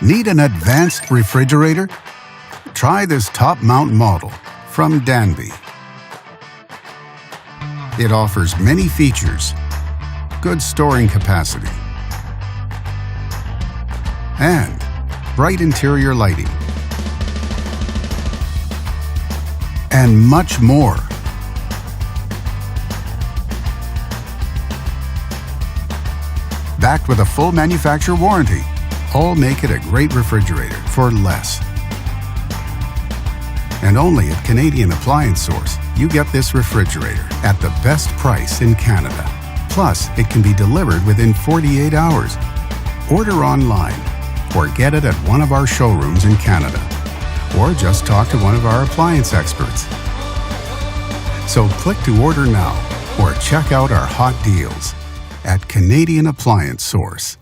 Need an advanced refrigerator? Try this top-mount model from Danby. It offers many features, good storing capacity, and bright interior lighting, and much more. Backed with a full manufacturer warranty, all make it a great refrigerator for less. And only at Canadian Appliance Source, you get this refrigerator at the best price in Canada. Plus, it can be delivered within 48 hours. Order online or get it at one of our showrooms in Canada. Or just talk to one of our appliance experts. So click to order now or check out our hot deals at Canadian Appliance Source.